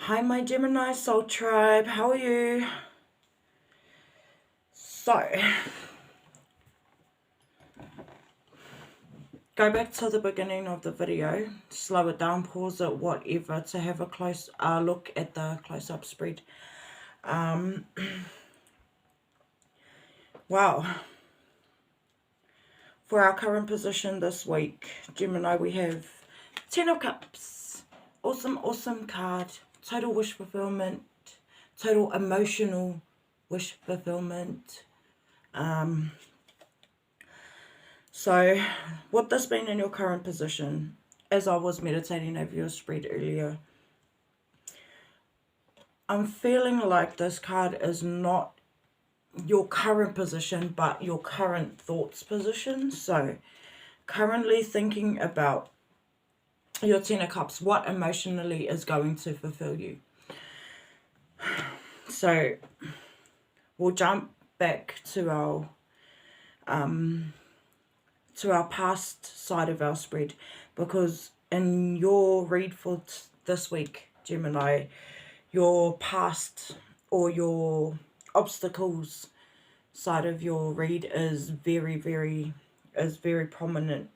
Hi, my Gemini Soul Tribe. How are you? So, go back to the beginning of the video, slow it down, pause it, whatever, to have a close look at the close-up spread. Wow. For our current position this week, Gemini, we have 10 of Cups. Awesome, awesome card. Total wish fulfillment. Total emotional wish fulfillment. So, what this been in your current position, as I was meditating over your spread earlier, I'm feeling like this card is not your current position, but your current thoughts position. So, currently thinking about your Ten of Cups, what emotionally is going to fulfill you. So, we'll jump back to our past side of our spread, because in your read for this week, Gemini, your past or your obstacles side of your read is very prominent.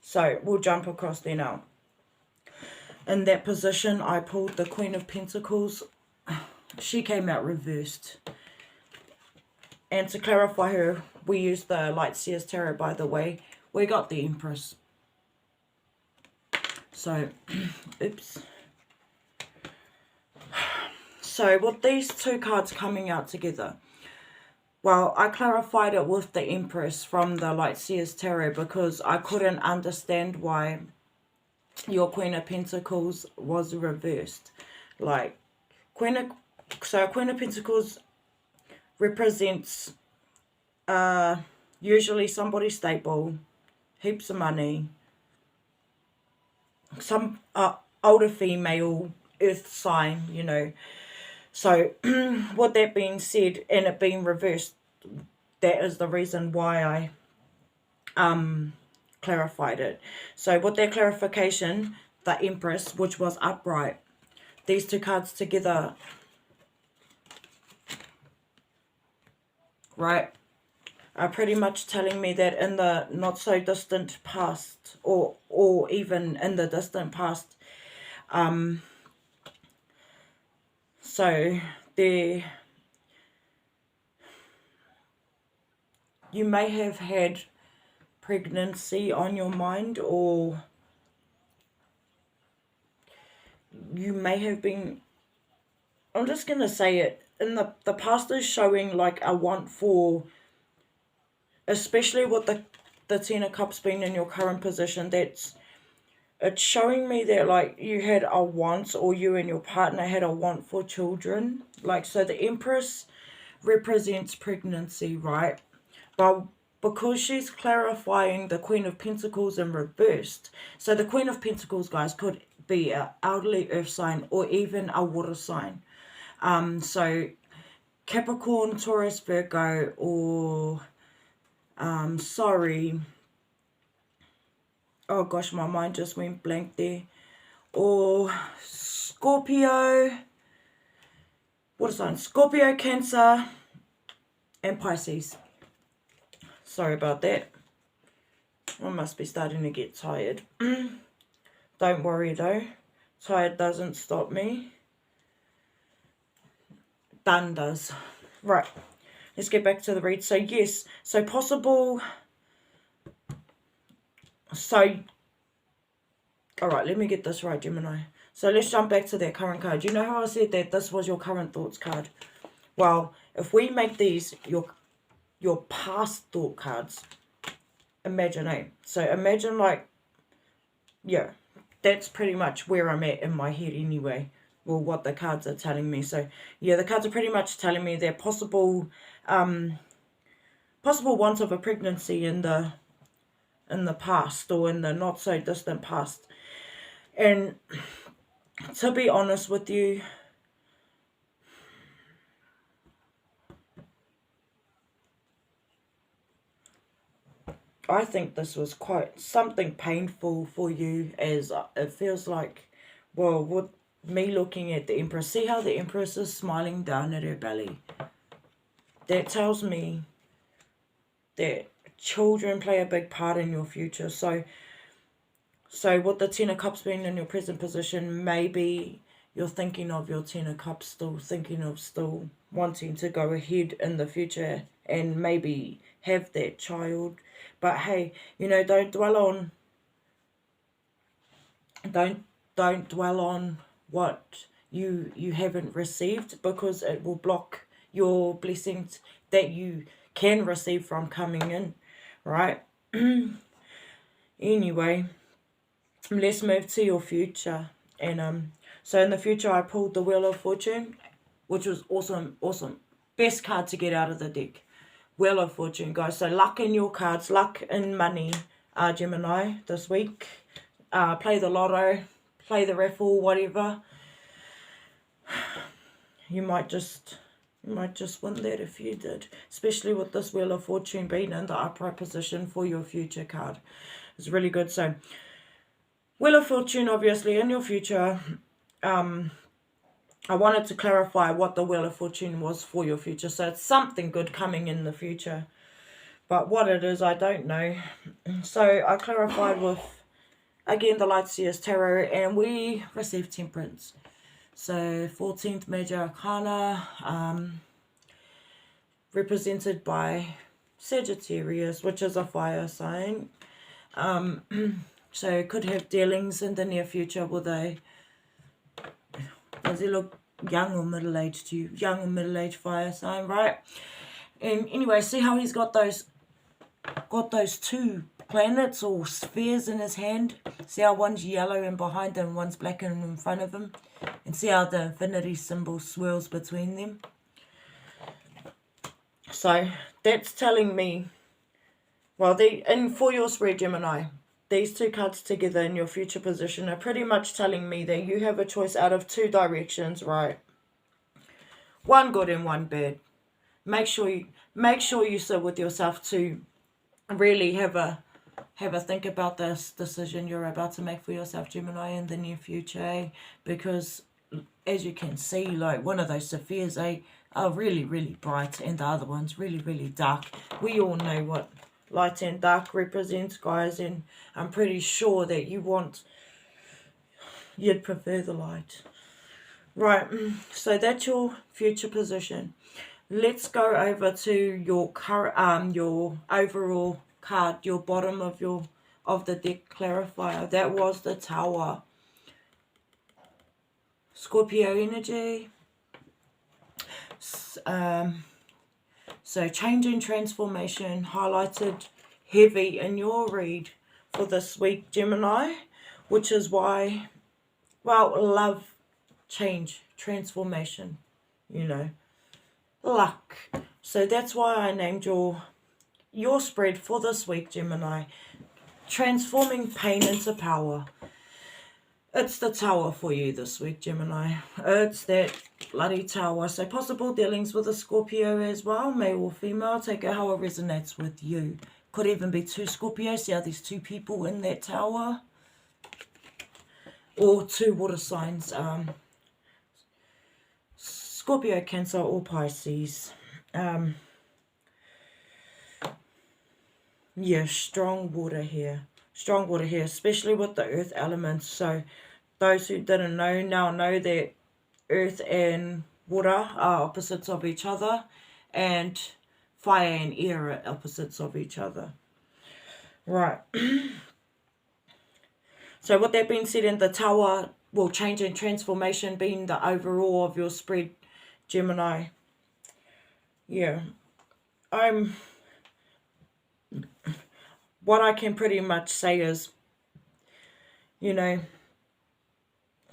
So we'll jump across there now. In that position, I pulled the Queen of Pentacles. She came out reversed. And to clarify her, we used the Light Seers Tarot, by the way. We got the Empress. So, oops. So, with these two cards coming out together, well, I clarified it with the Empress from the Light Seers Tarot because I couldn't understand why your Queen of Pentacles was reversed. Like, Queen of Pentacles represents usually somebody stable, heaps of money, some older female, earth sign, you know. So, with that being said, and it being reversed, that is the reason why I clarified it. So, with that clarification, the Empress, which was upright, these two cards together, right, are pretty much telling me that in the not so distant past, or even in the distant past, so there, you may have had pregnancy on your mind, or you may have been, I'm just going to say it, in the past is showing like a want for, especially with the Ten of Cups being in your current position, it's showing me that like you had a want, or you and your partner had a want for children. Like, so the Empress represents pregnancy, right? But because she's clarifying the Queen of Pentacles in reversed, so the Queen of Pentacles, guys, could be an elderly earth sign or even a water sign. So Capricorn, Taurus, Virgo, or sorry, oh gosh, my mind just went blank there, or Scorpio, water sign, Scorpio, Cancer, and Pisces. Sorry about that. I must be starting to get tired. Don't worry though. Tired doesn't stop me. Done does. Right. Let's get back to the read. So yes. So possible. So. Alright, let me get this right, Gemini. So let's jump back to that current card. You know how I said that this was your current thoughts card? Well, if we make these your past thought cards, imagine, so imagine like, yeah, that's pretty much where I'm at in my head anyway. Well, what the cards are telling me. So yeah, the cards are pretty much telling me they're possible want of a pregnancy in the past, or in the not so distant past. And to be honest with you, I think this was quite something painful for you, as it feels like, well, me looking at the Empress. See how the Empress is smiling down at her belly? That tells me that children play a big part in your future. So with the Ten of Cups being in your present position, maybe you're thinking of your Ten of Cups, still wanting to go ahead in the future and maybe have that child. But hey, don't dwell on don't dwell on what you haven't received, because it will block your blessings that you can receive from coming in, right? Anyway, let's move to your future. And so in the future, I pulled the Wheel of Fortune, which was awesome. Best card to get out of the deck. Wheel of Fortune, guys. So luck in your cards, luck in money, Gemini, this week. Play the lotto, play the raffle, whatever. You might just win that if you did. Especially with this Wheel of Fortune being in the upright position for your future card. It's really good. So Wheel of Fortune, obviously, in your future. I wanted to clarify what the Wheel of Fortune was for your future. So it's something good coming in the future. But what it is, I don't know. So I clarified with, again, the Lightseers Tarot, and we received Temperance. So 14th Major Arcana, represented by Sagittarius, which is a fire sign. So could have dealings in the near future with does he look young or middle-aged to you? Young or middle-aged fire sign, right? And anyway, see how he's got those two planets or spheres in his hand? See how one's yellow and behind him, one's black and in front of him? And see how the infinity symbol swirls between them? So that's telling me, well, for your spread, Gemini, these two cards together in your future position are pretty much telling me that you have a choice out of two directions, right? One good and one bad. Make sure you sit with yourself to really have a think about this decision you're about to make for yourself, Gemini, in the near future, eh? Because as you can see, like one of those spheres, are really, really bright, and the other one's really, really dark. We all know what light and dark represents, guys, and I'm pretty sure that you'd prefer the light. Right, so that's your future position. Let's go over to your your overall card, your bottom of the deck clarifier. That was the Tower. Scorpio energy. So change and transformation highlighted heavy in your read for this week, Gemini, which is why, well, love, change, transformation, luck. So that's why I named your spread for this week, Gemini, transforming pain into power. It's the Tower for you this week, Gemini. It's that bloody Tower. So possible dealings with a Scorpio as well, male or female. Take it how it resonates with you. Could even be two Scorpios. See how there's two people in that Tower. Or two water signs. Scorpio, Cancer, or Pisces. Yeah, strong water here. Strong water here, especially with the earth elements. So those who didn't know now know that earth and water are opposites of each other, and fire and air are opposites of each other. Right. So with that being said, in the Tower, will change and transformation being the overall of your spread, Gemini. Yeah. What I can pretty much say is,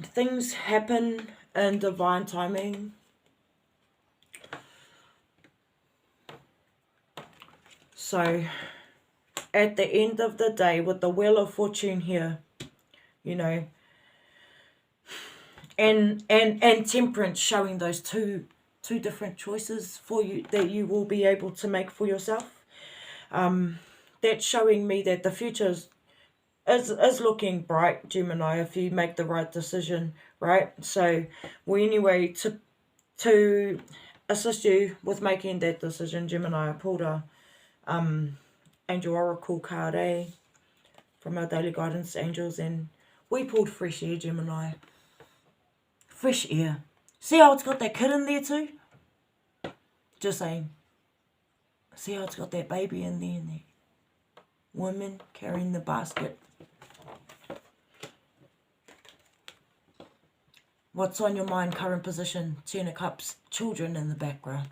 things happen in divine timing. So at the end of the day, with the Wheel of Fortune here, and Temperance showing those two different choices for you that you will be able to make for yourself. That's showing me that the future is looking bright, Gemini, if you make the right decision, right? So, well, anyway, to assist you with making that decision, Gemini, I pulled a Angel Oracle card, from our daily guidance angels, and we pulled fresh air, Gemini. Fresh air. See how it's got that kid in there too? Just saying. See how it's got that baby in there and the woman carrying the basket. What's on your mind, current position? Ten of Cups, children in the background.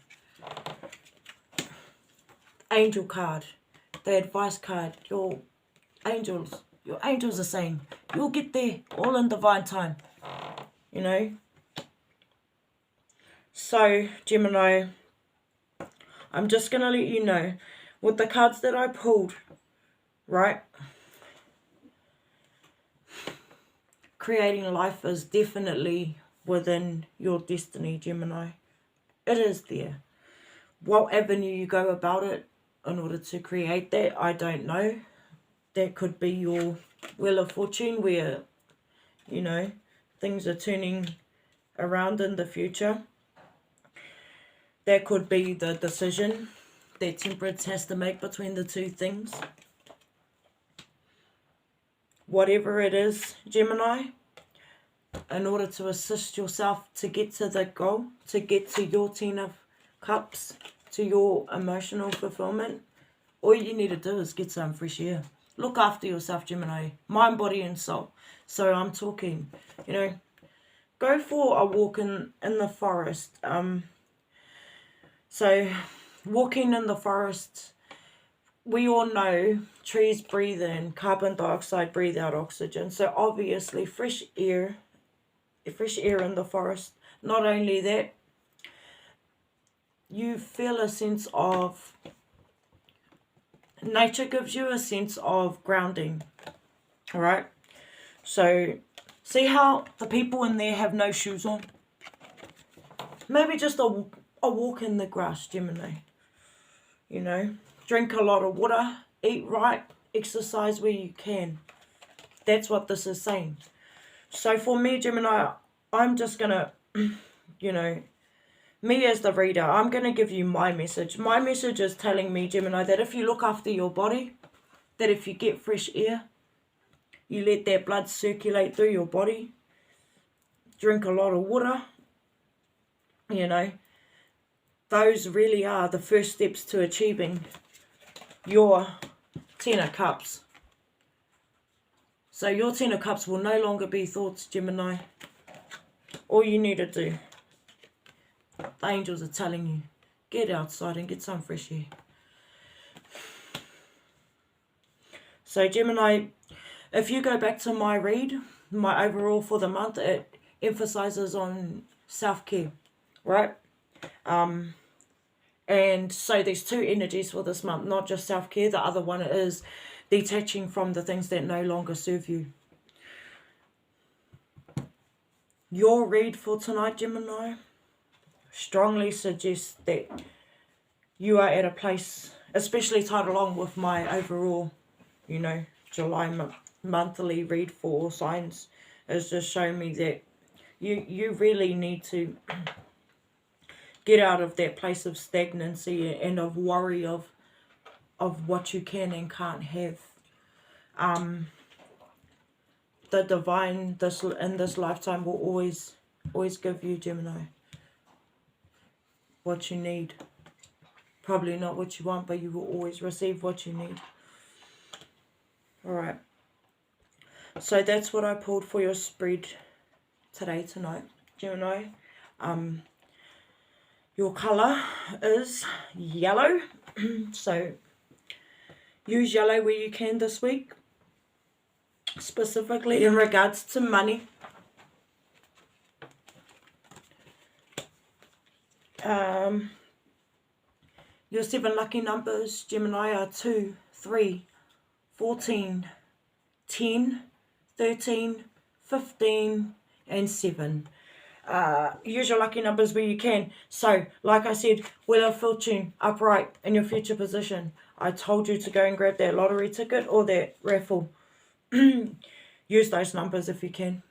Angel card, the advice card. Your angels are saying, you'll get there, all in divine time. You know? So, Gemini, I'm just going to let you know, with the cards that I pulled, right? Creating life is definitely within your destiny, Gemini. It is there. What avenue you go about it in order to create that, I don't know. That could be your Wheel of Fortune, where, you know, things are turning around in the future. That could be the decision that Temperance has to make between the two things. Whatever it is, Gemini, in order to assist yourself to get to the goal, to get to your Ten of Cups, to your emotional fulfillment, all you need to do is get some fresh air. Look after yourself, Gemini. Mind, body, and soul. So I'm talking, you know, go for a walk in the forest. So walking in the forest, we all know trees breathe in carbon dioxide, breathe out oxygen. So obviously fresh air in the forest. Not only that, you feel a sense of, nature gives you a sense of grounding. All right. So see how the people in there have no shoes on? Maybe just a walk in the grass, Gemini. You know, drink a lot of water, eat right, exercise where you can. That's what this is saying. So for me, Gemini, I'm just going to, you know, me as the reader, I'm going to give you my message. My message is telling me, Gemini, that if you look after your body, that if you get fresh air, you let that blood circulate through your body, drink a lot of water, you know, those really are the first steps to achieving your Ten of Cups. So your Ten of Cups will no longer be thoughts, Gemini. All you need to do, the angels are telling you, get outside and get some fresh air. So Gemini, if you go back to my read, my overall for the month, it emphasizes on self-care, right? And so there's two energies for this month, not just self-care. The other one is detaching from the things that no longer serve you. Your read for tonight, Gemini, strongly suggests that you are at a place, especially tied along with my overall, you know, July monthly read for all signs, is just showing me that you really need to get out of that place of stagnancy and of worry of what you can and can't have. The divine in this lifetime will always give you, Gemini, what you need. Probably not what you want, but you will always receive what you need. Alright. So that's what I pulled for your spread tonight, Gemini. Your colour is yellow. So use yellow where you can this week. Specifically in regards to money. Your 7 lucky numbers, Gemini, are 2, 3, 14, 10, 13, 15, and 7. Use your lucky numbers where you can. So, like I said, Wheel of Fortune, upright in your future position. I told you to go and grab that lottery ticket or that raffle. use those numbers if you can.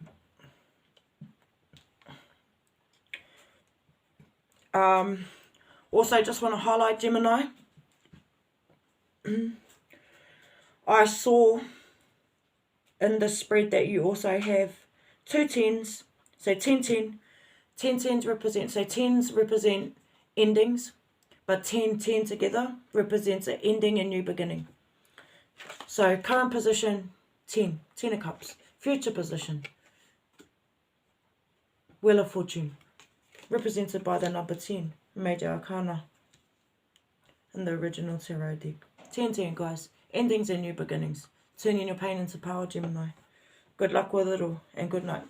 Also, just want to highlight Gemini. I saw in the spread that you also have 2 10s, so 10 10. 10 10s represent, so 10s represent endings, but 10 10 together represents an ending and new beginning. So current position 10, 10 of cups. Future position, Wheel of Fortune, represented by the number 10, Major Arcana in the original tarot deck. 10 10, guys. Endings and new beginnings. Turning your pain into power, Gemini. Good luck with it all, and good night.